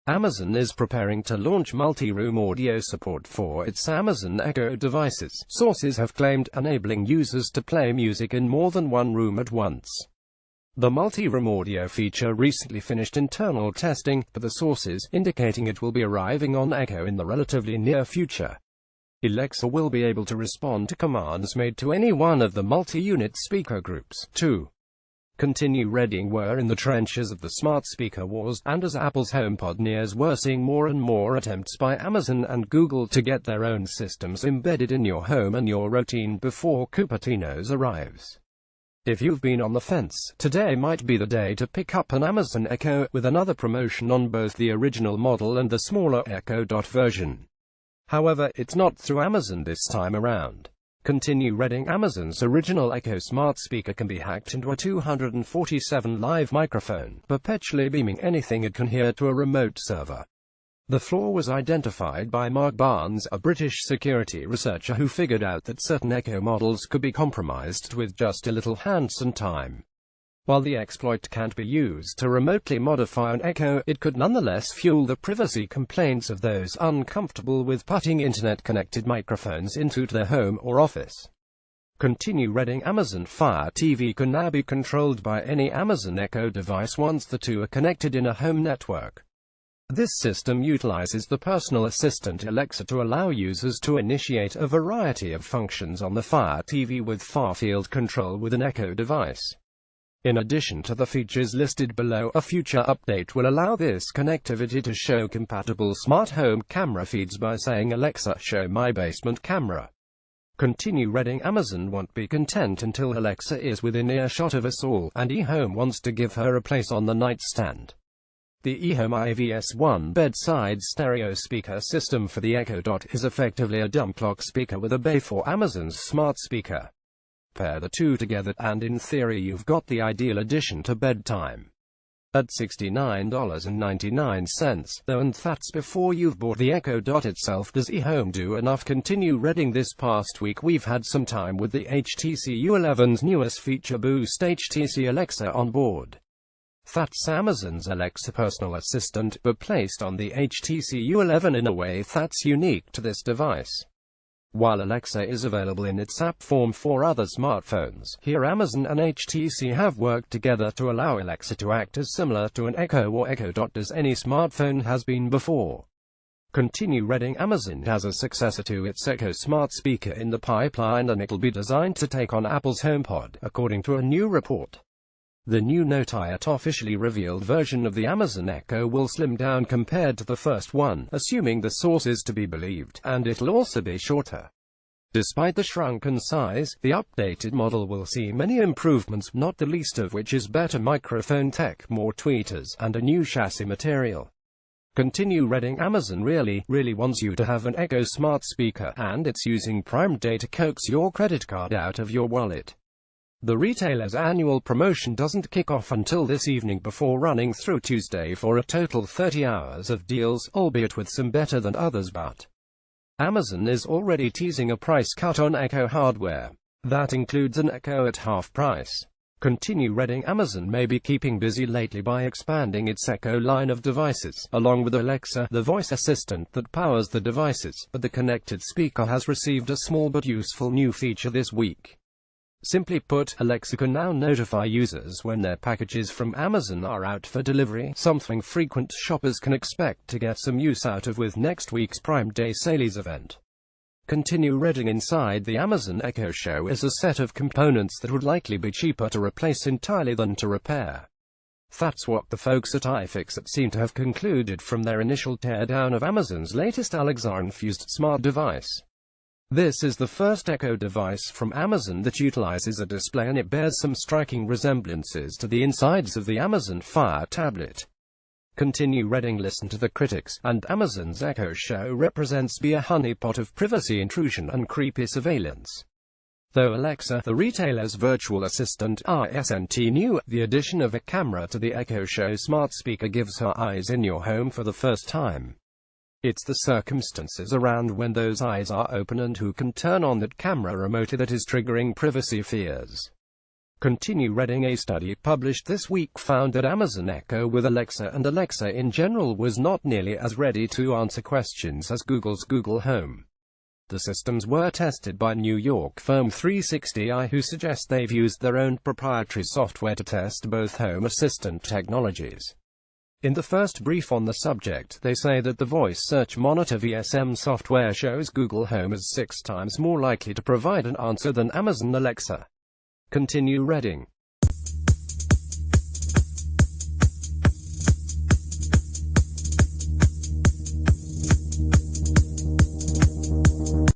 Amazon is preparing to launch multi-room audio support for its Amazon Echo devices, sources have claimed, enabling users to play music in more than one room at once. The multi-room audio feature recently finished internal testing, per the sources, indicating it will be arriving on Echo in the relatively near future. Alexa will be able to respond to commands made to any one of the multi-unit speaker groups. 2. Continue reading. We're in the trenches of the smart speaker wars, and as Apple's HomePod nears, we're seeing more and more attempts by Amazon and Google to get their own systems embedded in your home and your routine before Cupertino's arrives. If you've been on the fence, today might be the day to pick up an Amazon Echo, with another promotion on both the original model and the smaller Echo Dot version. However, it's not through Amazon this time around. Continue reading. Amazon's original Echo smart speaker can be hacked into a 247 live microphone, perpetually beaming anything it can hear to a remote server. The flaw was identified by Mark Barnes, a British security researcher who figured out that certain Echo models could be compromised with just a little hands-on time. While the exploit can't be used to remotely modify an Echo, it could nonetheless fuel the privacy complaints of those uncomfortable with putting internet-connected microphones into their home or office. Continue reading. Amazon Fire TV can now be controlled by any Amazon Echo device once the two are connected in a home network. This system utilizes the personal assistant Alexa to allow users to initiate a variety of functions on the Fire TV with far-field control with an Echo device. In addition to the features listed below, a future update will allow this connectivity to show compatible smart home camera feeds by saying, "Alexa, show my basement camera." Continue reading. Amazon won't be content until Alexa is within earshot of us all, and ihome wants to give her a place on the nightstand. The ihome IVS-1 bedside stereo speaker system for the Echo Dot is effectively a dumb clock speaker with a bay for Amazon's smart speaker. Pair the two together, and in theory you've got the ideal addition to bedtime. At $69.99, though, and that's before you've bought the Echo Dot itself. Does ihome do enough? Continue reading. This past week we've had some time with the HTC U11's newest feature, Boost HTC Alexa on board. That's Amazon's Alexa personal assistant, but placed on the HTC U11 in a way that's unique to this device. While Alexa is available in its app form for other smartphones, here Amazon and HTC have worked together to allow Alexa to act as similar to an Echo or Echo Dot as any smartphone has been before. Continue reading. Amazon has a successor to its Echo smart speaker in the pipeline, and it'll be designed to take on Apple's HomePod, according to a new report. The new not yet officially revealed version of the Amazon Echo will slim down compared to the first one, assuming the sources to be believed, and it'll also be shorter. Despite the shrunken size, the updated model will see many improvements, not the least of which is better microphone tech, more tweeters, and a new chassis material. Continue reading. Amazon really wants you to have an Echo smart speaker, and it's using Prime Day to coax your credit card out of your wallet. The retailer's annual promotion doesn't kick off until this evening, before running through Tuesday for a total 30 hours of deals, albeit with some better than others. But Amazon is already teasing a price cut on Echo hardware. That includes an Echo at half price. Continue reading. Amazon may be keeping busy lately by expanding its Echo line of devices, along with Alexa, the voice assistant that powers the devices, but the connected speaker has received a small but useful new feature this week. Simply put, Alexa can now notify users when their packages from Amazon are out for delivery, something frequent shoppers can expect to get some use out of with next week's Prime Day sales event. Continue reading. Inside the Amazon Echo Show is a set of components that would likely be cheaper to replace entirely than to repair. That's what the folks at iFixit seem to have concluded from their initial teardown of Amazon's latest Alexa-infused smart device. This is the first Echo device from Amazon that utilizes a display, and it bears some striking resemblances to the insides of the Amazon Fire tablet. Continue reading. Listen to the critics, and Amazon's Echo Show represents a honeypot of privacy intrusion and creepy surveillance. Though Alexa, the retailer's virtual assistant, isn't new, the addition of a camera to the Echo Show smart speaker gives her eyes in your home for the first time. It's the circumstances around when those eyes are open and who can turn on that camera remotely that is triggering privacy fears. Continue reading. A study published this week found that Amazon Echo with Alexa and Alexa in general was not nearly as ready to answer questions as Google's Google Home. The systems were tested by New York firm 360i, who suggest they've used their own proprietary software to test both home assistant technologies. In the first brief on the subject, they say that the voice search monitor VSM software shows Google Home as 6 times more likely to provide an answer than Amazon Alexa. Continue reading.